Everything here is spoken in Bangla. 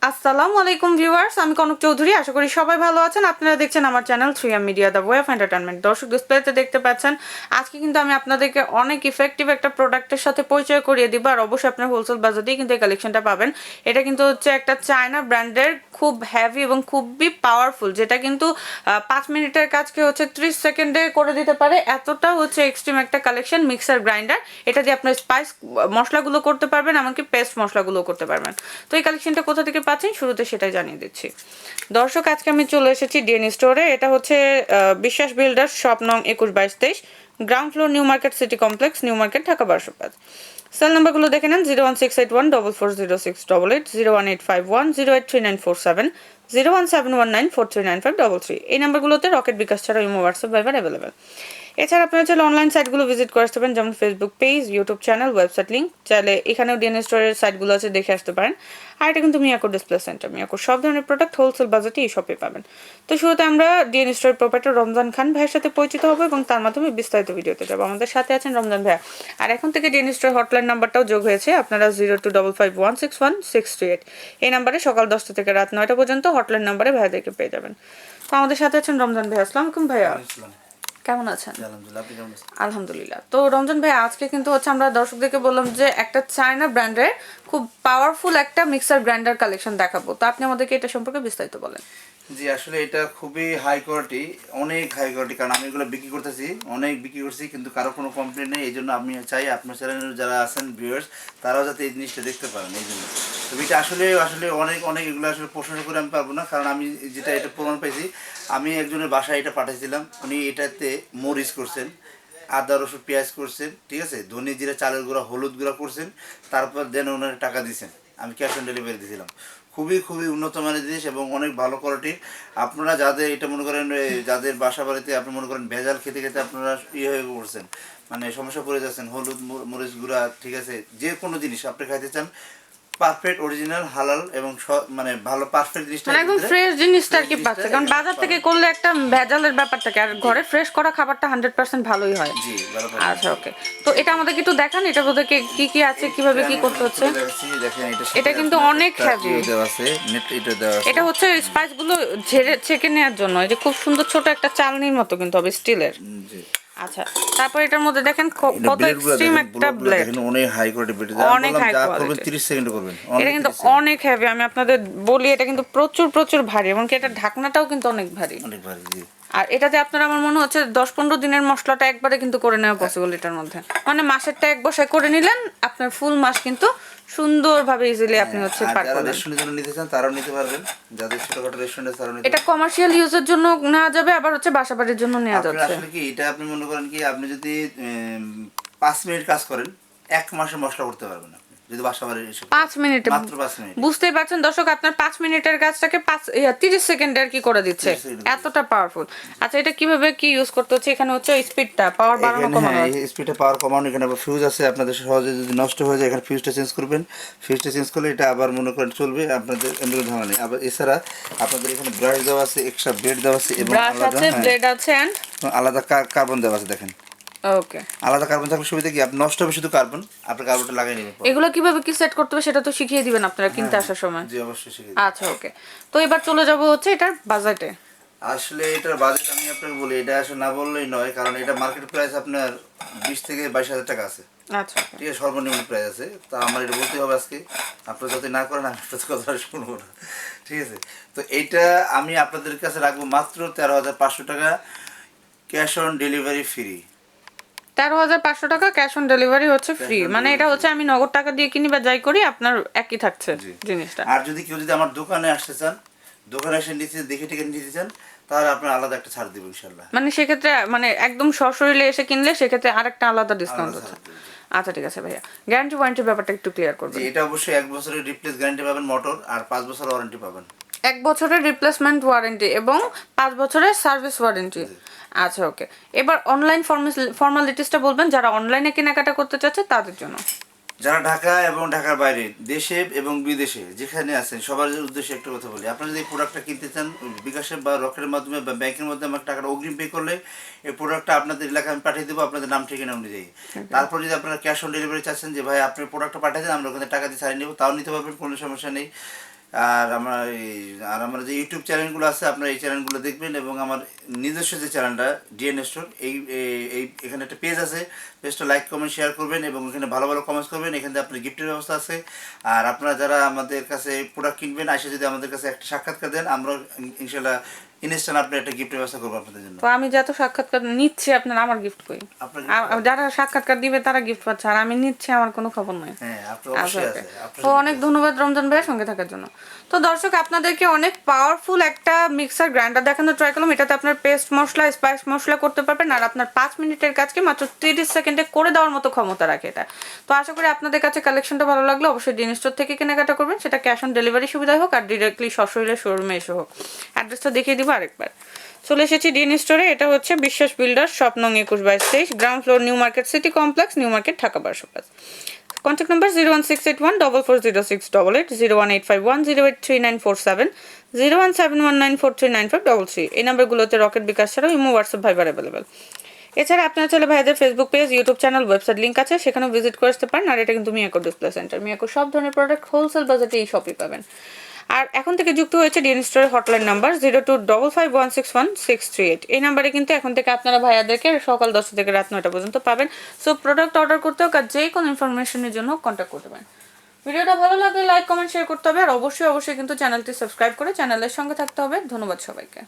আসসালামু আলাইকুম ভিউয়ার্স, আমি কনক চৌধুরী। আশা করি সবাই ভালো আছেন। আপনারা দেখছেন আমার channel 3M media the way of entertainment. দর্শক, ডিসপ্লেতে দেখতে পাচ্ছেন আজকে কিন্তু আমি আপনাদেরকে অনেক ইফেক্টিভ একটা প্রোডাক্টের সাথে পরিচয় করিয়ে দিব। আর অবশ্যই আপনার হোলসেল বাজারেই কিন্তু এই কালেকশনটা পাবেন। এটা কিন্তু হচ্ছে একটা চায়না ব্র্যান্ডের খুব হেভি এবং খুবই পাওয়ারফুল, যেটা কিন্তু 5 মিনিটের কাজকে হচ্ছে 30 সেকেন্ডে করে দিতে পারে। এতটা হচ্ছে এক্সট্রিম একটা কালেকশন মিক্সার গ্রাইন্ডার। এটা দিয়ে আপনার স্পাইস মশলাগুলো করতে পারবেন, এমনকি পেস্ট মশলাগুলো করতে পারবেন। তো এই কালেকশনটা কোথা থেকে পাচ্ছেন শুরুতে সেটাই জানিয়ে দিচ্ছি। দর্শক, আজকে আমি চলে এসেছি ডিএন স্টোরে। এটা হচ্ছে বিশ্বাস বিল্ডার্স, শপ নং 21-22-23, ground floor, new market city complex, new market, Dhaka 1205। Cell নাম্বারগুলো দেখে নেন: 01681440688, 01851083947, 01719439533। এই নাম্বারগুলোতে রকেট বিকাশ ছাড়া ইমো, হোয়াটসঅ্যাপ, ভাইবার অ্যাভেলেবেল। এছাড়া আপনারা চাইলে অনলাইন সাইটগুলো ভিজিট করে আসতে পারেন, যেমন Facebook page, YouTube channel, website link. চাইলে এখানেও ডিএনএ স্টোরের সাইটগুলো আছে, দেখে আসতে পারেন। আর এটা কিন্তু মিয়াকো ডিসপ্লে সেন্টার। মিয়াকো সব ধরনের প্রোডাক্ট হোলসেল বাজেটে এই শপে পাবেন। তো শুরুতে আমরা ডিএনএ স্টোরের প্রোপাইটার রমজান খান ভাইয়ের সাথে পরিচিত হবো এবং তার মাধ্যমে বিস্তারিত ভিডিওতে যাবো। আমাদের সাথে আছেন রমজান ভাইয়া। আর এখন থেকে ডিএনএ স্টোরের হটলাইন নাম্বারটাও যোগ হয়েছে। আপনারা 0255161638 এই নাম্বারে সকাল 10টা থেকে রাত 9টা পর্যন্ত হটলাইন নাম্বারে ভাইয়াদেরকে পেয়ে যাবেন। তো আমাদের সাথে আছেন রমজান ভাইয়া। আসসালামু আলাইকুম ভাইয়া, কেমন আছেন? আলহামদুলিল্লাহ। তো রমজান ভাই, আজকে কিন্তু হচ্ছে আমরা দর্শকদেরকে বললাম যে একটা চায়না ব্র্যান্ডের খুব পাওয়ারফুল একটা মিক্সার গ্রাইন্ডার কালেকশন দেখাবো। তো আপনি আমাদেরকে এটা সম্পর্কে বিস্তারিত বলেন। জি, আসলে এটা খুবই হাই কোয়ালিটি, অনেক হাই কোয়ালিটি। কারণ আমি এগুলো বিক্রি করতেছি, অনেক বিক্রি করছি, কিন্তু কারো কোনো কমপ্লেন নেই। এই জন্য আমি চাই আপনার চ্যানেলের যারা আছেন ভিউয়ার্স, তারাও যাতে এই জিনিসটা দেখতে পারেন। এই জন্য তো এটা আসলে আসলে অনেক অনেক এগুলো আসলে প্রশংসা করে আমি পারবো না, কারণ আমি যেটা এটা প্রমাণ পাইছি। আমি একজনের বাসায় এটা পাঠিয়েছিলাম, উনি এটাতে মরিচ করছেন, আদা রসুন পেঁয়াজ করছেন, ঠিক আছে, ধনে জিরা চালের গুঁড়া হলুদ গুঁড়া করছেন, তারপর দেন ওনার টাকা দিয়েছেন। আমি ক্যাশ অন ডেলিভারি দিয়েছিলাম। খুবই খুবই উন্নত মানের জিনিস এবং অনেক ভালো কোয়ালিটির। আপনারা যাদের এটা মনে করেন, যাদের বাসা বাড়িতে আপনি মনে করেন ভেজাল খেতে খেতে আপনারা হয়ে পড়ছেন, মানে সমস্যা পড়ে যাচ্ছেন, হলুদ মরিচ গুঁড়া, ঠিক আছে, যে কোনো জিনিস আপনি খাইতে চান, পারফেক্ট অরিজিনাল হালাল এবং মানে ভালো পারফেক্ট জিনিসটা মানে একদম ফ্রেশ জিনিসটা আর কি পাচ্ছে, কারণ বাজার থেকে করলে একটা ভেজালের ব্যাপার থাকে, আর ঘরে ফ্রেশ করা খাবারটা 100% ভালোই হয়। জি, আচ্ছা, ওকে। তো এটা আমাদেরকে একটু দেখান, এটা বলতে কি কি আছে, কিভাবে কি করতে হচ্ছে। এটা কিন্তু অনেক হেভি। এটা হচ্ছে স্পাইস গুলো ছেঁকে নেওয়ার জন্য। এটা খুব সুন্দর ছোট একটা চালনির মতো কিন্তু হবে, স্টিলের। আচ্ছা, তারপর এটার মধ্যে দেখেন কত এক্সট্রিম একটা ব্লেড, অনেক হাই কোয়ালিটি ব্লেড, অনেক হাই কোয়ালিটি। 30 সেকেন্ডে করবেন। এটা কিন্তু অনেক হেভি, আমি আপনাদের বলি এটা কিন্তু প্রচুর প্রচুর ভারী, এমনকি এটা ঢাকনাটাও কিন্তু অনেক ভারী, অনেক ভারী। জি, আর এটাতে আপনার আমার মনে হচ্ছে 10-15 দিনের মশলাটা একবারে কিন্তু করে নেওয়া পসিবল এটার মধ্যে। মানে মাসেরটা এক বসায় করে নিলেন, আপনার ফুল মাস কিন্তু সুন্দরভাবে ইজিলি আপনি হচ্ছে পার যারা করবেন। রেস্টুরেন্টের জন্য নিতে চান তারাও নিতে পারবেন, যাদের ছোটখাটো রেস্টুরেন্ট আছে তারাও নিতে এটা কমার্শিয়াল ইউজের জন্য নেওয়া যাবে, আবার হচ্ছে বাসাবাড়ির জন্য নেওয়া যাচ্ছে। আসলে কি এটা আপনি মনে করেন কি, আপনি যদি 5 মিনিট কাজ করেন, 1 মাসে মশলা করতে পারবেন আপনি, যদি বাসা বাড়ির এসে 5 মিনিটে, মাত্র 5 মিনিট। বুঝতেই পারছেন দর্শক, আপনার 5 মিনিটের কাজটাকে 30 সেকেন্ডে আর কি করে দিচ্ছে, এতটা পাওয়ারফুল। আচ্ছা, এটা কিভাবে কি ইউজ করতে হচ্ছে? এখানে হচ্ছে স্পিডটা, পাওয়ার বাড়ানো কমানো। হ্যাঁ, স্পিডটা পাওয়ার কমানো। এখানে আবার ফিউজ আছে, আপনাদের সহজে যদি নষ্ট হয়ে যায় এখানে ফিউজটা চেঞ্জ করবেন। ফিউজটা চেঞ্জ করলে এটা আবার মনে করেন চলবে, আপনাদের এমন ধারণা নেই। আবার এছাড়া আপনাদের এখানে ব্রাশ দেওয়া আছে, এক্সট্রা ব্লেড দেওয়া আছে এবং ব্লেড আছে এন্ড আলাদা কার্বন দেওয়া আছে। দেখেন, ওকে, আলাদা কার্বন থাকলে সুবিধা কি, আপনি নষ্ট হবে শুধু কার্বন, আপনি কার্বনটা লাগিয়ে নেবেন। এগুলো কিভাবে কি সেট করতে হবে সেটা তো শিখিয়ে দিবেন আপনারা কিনতে আসার সময়। জি, অবশ্যই শিখিয়ে। আচ্ছা, ওকে। তো এবার চলে যাব হচ্ছে এটার বাজেটে। আসলে এটার বাজেট আমি আপনাকে বলি, এটা আসলে না বললেই নয়, কারণ এটা মার্কেট প্রাইস আপনার 20 থেকে 22 হাজার টাকা আছে। আচ্ছা, ঠিক আছে, সর্বনিম্ন প্রাইস আছে। তা আমার এটা বলতে হবে আজকে, আপনারা যদি না করেন আমি আপনাদের কথা শুনবো না, ঠিক আছে। তো এইটা আমি আপনাদের কাছে রাখবো মাত্র 13,500 টাকা, ক্যাশ অন ডেলিভারি ফ্রি। 13,500 টাকা ক্যাশ অন ডেলিভারি হচ্ছে ফ্রি। মানে এটা হচ্ছে আমি নগদ টাকা দিয়ে কিনি বা যাই করি, আপনার একই থাকছে জিনিসটা। আর যদি কেউ যদি আমার দোকানে আসতে চান, দোকানে এসে নিতে দেখে টিকে নিতে চান, তাহলে আপনার আলাদা একটা ছাড় দেবো ইনশাল্লাহ। মানে সেক্ষেত্রে মানে একদম সশরীরে এসে কিনলে সেক্ষেত্রে আরেকটা আলাদা ডিসকাউন্ট হচ্ছে। আচ্ছা, ঠিক আছে ভাইয়া, গ্যারান্টি ওয়ারেন্টির ব্যাপারটা একটু ক্লিয়ার করবেন। এটা অবশ্যই 1 বছরের রিপ্লেস গ্যারান্টি পাবেন মোটর, আর 5 বছর ওয়ারেন্টি পাবেন। 1 বছরের রিপ্লেসমেন্ট ওয়ারেন্টি এবং 5 বছরের সার্ভিস ওয়ারেন্টি। আচ্ছা, ওকে। এবার অনলাইন ফর্মালিটিসটা বলবেন, যারা অনলাইনে কেনাকাটা করতে চাচ্ছে তাদের জন্য। যারা ঢাকা এবং ঢাকার বাইরে, দেশে এবং বিদেশে যেখানে আছেন, সবার উদ্দেশ্যে একটা কথা বলি, আপনারা যদি এই প্রোডাক্টটা কিনতে চান, বিকাশে বা রকেটের মাধ্যমে বা ব্যাংকের মাধ্যমে আমার টাকাটা অগ্রিম পে করলে এই প্রোডাক্টটা আপনাদের এলাকায় আমি পাঠিয়ে দেবো, আপনাদের নাম ঠিকানা অনুযায়ী। তারপর যদি আপনারা ক্যাশ অন ডেলিভারি চাচ্ছেন, যে ভাই আপনি প্রোডাক্টটা পাঠিয়ে দেন, আমরা ওখানে টাকা দিয়ে ছাড়িয়ে নেবো, তাও নিতে পারবেন, কোনো সমস্যা নেই। আর আমার যে ইউটিউব চ্যানেলগুলো আছে আপনারা এই চ্যানেলগুলো দেখবেন, এবং আমার নিজস্ব যে চ্যানেলটা ডিএন স্টোর, এখানে একটা পেজ আছে, পেজটা লাইক কমেন্ট শেয়ার করবেন এবং এখানে ভালো ভালো কমেন্টস করবেন। এখানে আপনার গিফটের ব্যবস্থা আছে। আর আপনারা যারা আমাদের কাছে প্রোডাক্ট কিনবেন আসে যদি আমাদের কাছে একটা সাক্ষাৎকার দেন, আমরা ইনশাল্লাহ ইনস্ট্যান্ট আপনার একটা গিফটের ব্যবস্থা করবো আপনাদের জন্য। তো আমি যত সাক্ষাৎকার নিচ্ছি আপনারা আমার গিফট করি, যারা সাক্ষাৎকার দিবে তারা গিফট পাচ্ছে, আর আমি নিচ্ছি আমার কোনো খবর নাই। হ্যাঁ, আপনার অবশ্যই আছে। তো অনেক ধন্যবাদ রমজান ভাইয়ের সঙ্গে থাকার জন্য। তো দর্শক আপনাদেরকে অনেক পাওয়ারফুল একটা মিক্সার গ্রাইন্ডার দেখানো ট্রাই করলাম। এটাতে আপনার পেস্ট মশলা, স্পাইস মশলা করতে পারবেন, আর আপনার 5 মিনিটের কাজকে মাত্র 30 সেকেন্ডে করে দেওয়ার মতো ক্ষমতা রাখে এটা। তো আশা করি আপনাদের কাছে কালেকশনটা ভালো লাগলো। অবশ্যই ডিন স্টোর থেকে কেনাকাটা করবেন, সেটা ক্যাশ অন ডেলিভারি সুবিধা হোক আর ডিরেক্টলি সশরীরে শোরুমে এসে হোক। অ্যাড্রেসটা দেখিয়ে দিব আরেকবার। চলে এসেছি ডিন স্টোরে। এটা হচ্ছে বিশ্বাস বিল্ডার, শপ নং 21/23, ground floor, new market city complex, new market, Dhaka 12+। Contact number 01681440688, 01851083947, 01719439533। এই নাম্বারগুলোতে রকেট বিকাশ ছাড়াও ইমো, হোয়াটসঅ্যাপ, ভাইবার অ্যাভেলেবেল। এছাড়া আপনারা চাইলে ভাইদের Facebook page, YouTube channel, website link আছে, সেখানেও ভিজিট করে আসতে পারেন। আর এটা কিন্তু মিয়াকো ডিসপ্লে সেন্টার। মিয়াকো সব ধরনের প্রোডাক্ট হোলসেল বাজেটে এই শপে পাবেন। আর এখন থেকে যুক্ত হয়েছে ডিএন স্টোরের হটলাইন নাম্বার 0255161638। এই নাম্বারে কিন্তু এখন থেকে আপনারা ভাইয়াদেরকে সকাল 10টা থেকে রাত 9টা পর্যন্ত পাবেন। সো প্রোডাক্ট অর্ডার করতে হোক আর যে কোনো ইনফরমেশনের জন্য কন্ট্যাক্ট করতে পারেন। ভিডিওটা ভালো লাগলে লাইক কমেন্ট শেয়ার করতে হবে, আর অবশ্যই কিন্তু চ্যানেলটি সাবস্ক্রাইব করে চ্যানেলের সঙ্গে থাকতে হবে। ধন্যবাদ সবাইকে।